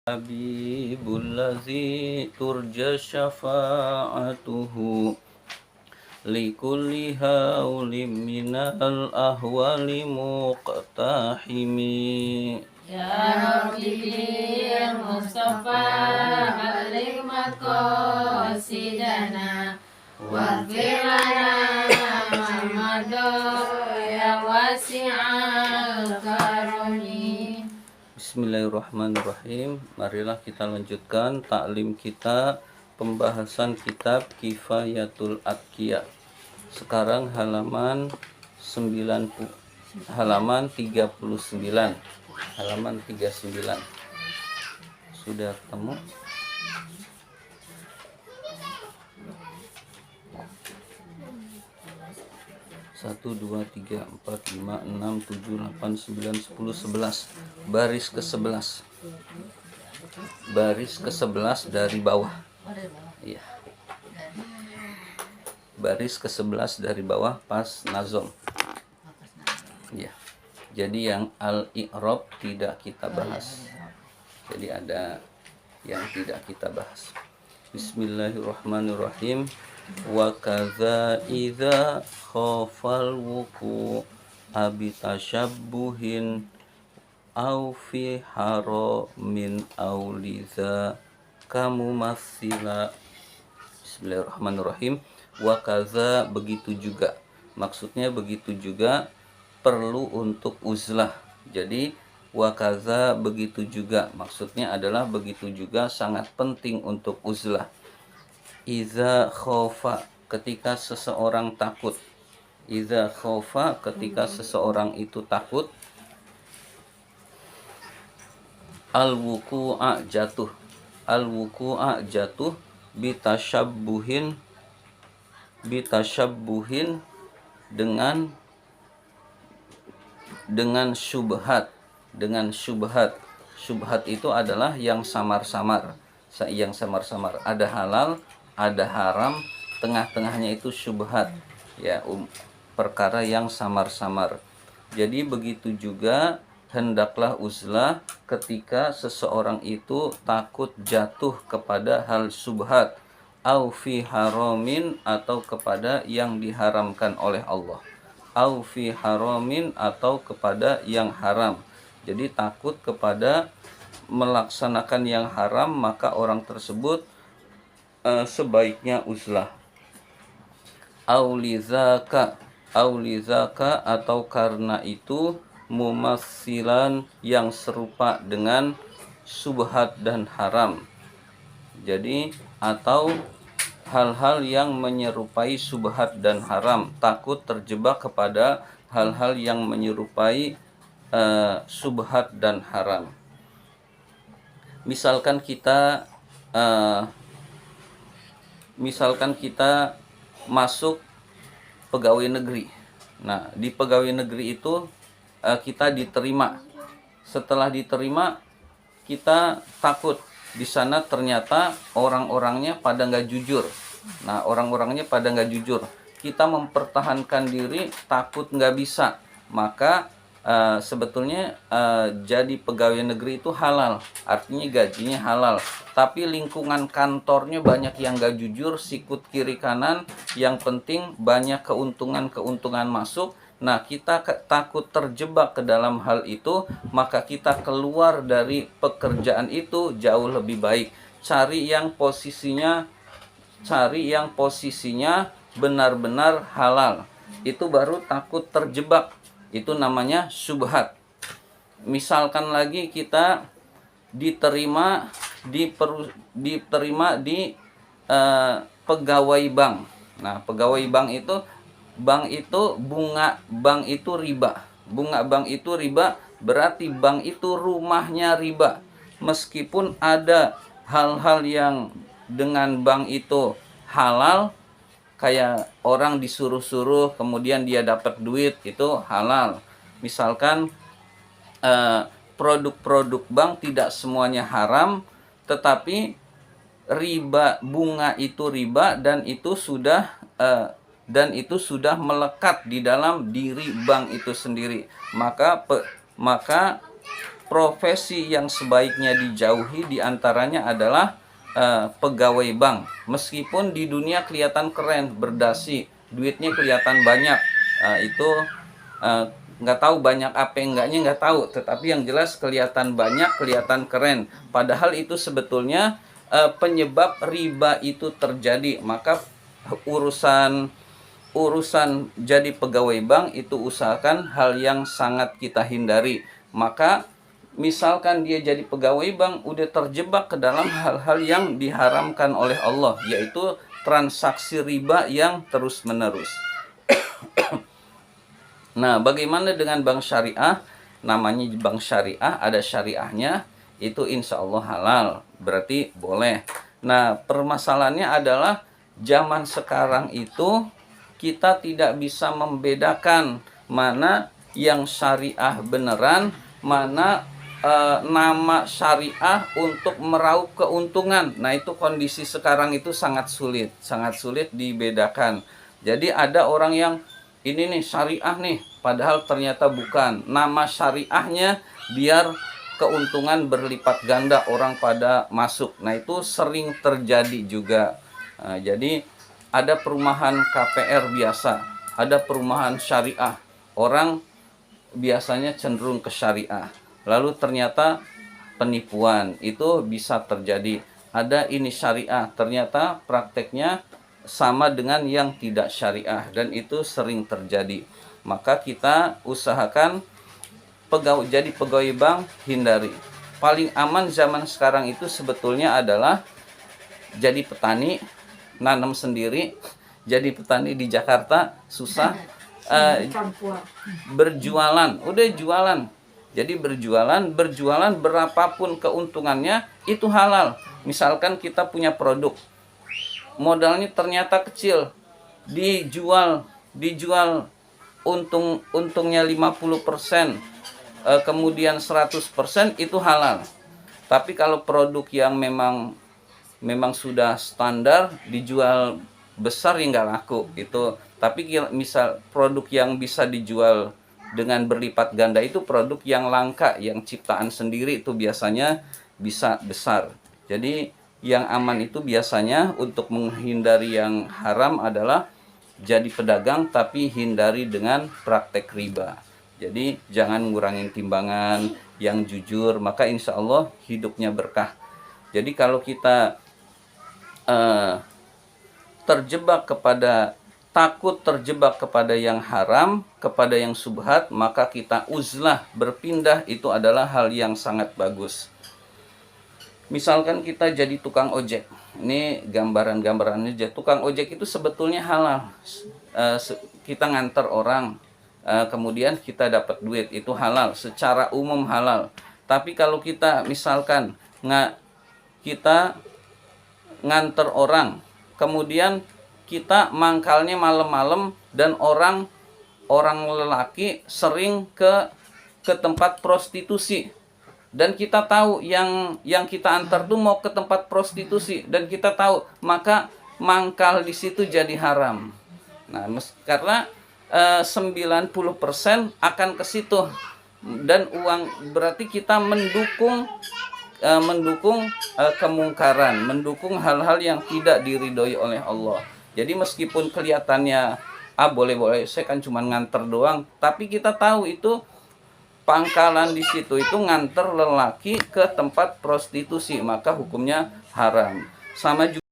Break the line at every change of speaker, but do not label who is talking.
Habibul ladzi turja syafa'atuhu likulli haulim minal ahwali muqtahimi.
Ya Rabbi Mustafa balik maqasidana waghfir lana ma ya wasi'al karami.
Bismillahirrahmanirrahim. Marilah kita lanjutkan taklim kita, pembahasan kitab Kifayatul Atqiya. Sekarang halaman 39. Halaman 39. Sudah ketemu? Satu, dua, tiga, empat, lima, enam, tujuh, 8, 9, 10, 11. Baris ke-11. Baris ke-11 dari bawah. Iya. Baris ke-11 dari bawah pas nazom. Iya. Jadi yang al-i'rab tidak kita bahas. Jadi ada yang tidak kita bahas. Bismillahirrahmanirrahim. Wa kadza idza khafal wuku abitashabbuhin au fi haramin au liza kamu masila. Bismillahirrahmanirrahim. Wa kadza begitu juga. Maksudnya begitu juga perlu untuk uzlah. Jadi wa kadza begitu juga maksudnya adalah begitu juga sangat penting untuk uzlah. Iza khofa ketika seseorang takut. Iza khofa ketika seseorang itu takut. Al-wuku'a jatuh. Al-wuku'a jatuh bitashabbuhin dengan syubhat. Dengan syubhat. Syubhat itu adalah yang samar-samar. Ada halal, ada haram, tengah-tengahnya itu syubhat, ya, perkara yang samar-samar. Jadi begitu juga hendaklah uzlah ketika seseorang itu takut jatuh kepada hal syubhat, au fi haramin atau kepada yang diharamkan oleh Allah, au fi haramin atau kepada yang haram. Jadi takut kepada melaksanakan yang haram, maka orang tersebut sebaiknya uzlah. Aulizaka atau karena itu mumassilan yang serupa dengan subhat dan haram. Jadi atau hal-hal yang menyerupai subhat dan haram, takut terjebak kepada hal-hal yang menyerupai subhat dan haram. Misalkan kita masuk pegawai negeri. Nah, di pegawai negeri itu kita diterima. Setelah diterima, kita takut. Di sana ternyata orang-orangnya pada nggak jujur. Nah, orang-orangnya pada nggak jujur. Kita mempertahankan diri, takut nggak bisa. Maka sebetulnya jadi pegawai negeri itu halal, artinya gajinya halal, tapi lingkungan kantornya banyak yang gak jujur, sikut kiri kanan, yang penting banyak keuntungan masuk. Nah, kita takut terjebak ke dalam hal itu, maka kita keluar dari pekerjaan itu jauh lebih baik. Cari yang posisinya benar-benar halal. Itu baru takut terjebak. Itu namanya syubhat. Misalkan lagi kita diterima di pegawai bank. Nah, pegawai bank itu bunga bank itu riba. Bunga bank itu riba, berarti bank itu rumahnya riba. Meskipun ada hal-hal yang dengan bank itu halal, kayak orang disuruh-suruh kemudian dia dapat duit, itu halal. Misalkan produk-produk bank tidak semuanya haram, tetapi riba, bunga itu riba, dan itu sudah melekat di dalam diri bank itu sendiri. Maka profesi yang sebaiknya dijauhi diantaranya adalah pegawai bank. Meskipun di dunia kelihatan keren, berdasi, duitnya kelihatan banyak, itu nggak tahu banyak apa enggaknya nggak tahu, tetapi yang jelas kelihatan banyak, kelihatan keren. Padahal itu sebetulnya penyebab riba itu terjadi. Maka urusan jadi pegawai bank itu usahakan hal yang sangat kita hindari. Maka misalkan dia jadi pegawai bank udah terjebak ke dalam hal-hal yang diharamkan oleh Allah, yaitu transaksi riba yang terus-menerus. Nah, bagaimana dengan bank syariah? Namanya bank syariah, ada syariahnya, itu insya Allah halal, berarti boleh. Nah, permasalahannya adalah zaman sekarang itu kita tidak bisa membedakan mana yang syariah beneran, mana nama syariah untuk meraup keuntungan. Nah, itu kondisi sekarang itu sangat sulit dibedakan. Jadi ada orang yang ini nih syariah nih, padahal ternyata bukan. Nama syariahnya biar keuntungan berlipat ganda, orang pada masuk. Nah, itu sering terjadi juga. Jadi ada perumahan KPR biasa, ada perumahan syariah. Orang biasanya cenderung ke syariah. Lalu ternyata penipuan itu bisa terjadi. Ada ini syariah, ternyata prakteknya sama dengan yang tidak syariah, dan itu sering terjadi. Maka kita usahakan jadi pegawai bank hindari. Paling aman zaman sekarang itu sebetulnya adalah jadi petani, nanam sendiri. Jadi petani di Jakarta susah, berjualan, udah jualan. Jadi berjualan berapapun keuntungannya itu halal. Misalkan kita punya produk, modalnya ternyata kecil, dijual untungnya 50%, kemudian 100%, itu halal. Tapi kalau produk yang memang sudah standar dijual besar ya nggak laku itu. Tapi misal produk yang bisa dijual dengan berlipat ganda itu produk yang langka, yang ciptaan sendiri, itu biasanya bisa besar. Jadi yang aman itu biasanya untuk menghindari yang haram adalah jadi pedagang tapi hindari dengan praktek riba. Jadi jangan ngurangin timbangan, yang jujur, maka insya Allah hidupnya berkah. Jadi kalau kita takut terjebak kepada yang haram, kepada yang subhat, maka kita uzlah, berpindah, itu adalah hal yang sangat bagus. Misalkan kita jadi tukang ojek. Ini gambarannya aja. Tukang ojek itu sebetulnya halal. Kita nganter orang, kemudian kita dapat duit, itu halal, secara umum halal. Tapi kalau kita misalkan kita nganter orang, kemudian kita mangkalnya malam-malam, dan orang lelaki sering ke tempat prostitusi, dan kita tahu yang kita antar tuh mau ke tempat prostitusi, dan kita tahu, maka mangkal di situ jadi haram. Nah, karena 90% akan ke situ, dan uang, berarti kita mendukung kemungkaran, mendukung hal-hal yang tidak diridhoi oleh Allah. Jadi meskipun kelihatannya boleh-boleh, saya kan cuma nganter doang, tapi kita tahu itu pangkalan di situ itu nganter lelaki ke tempat prostitusi, maka hukumnya haram. Sama juga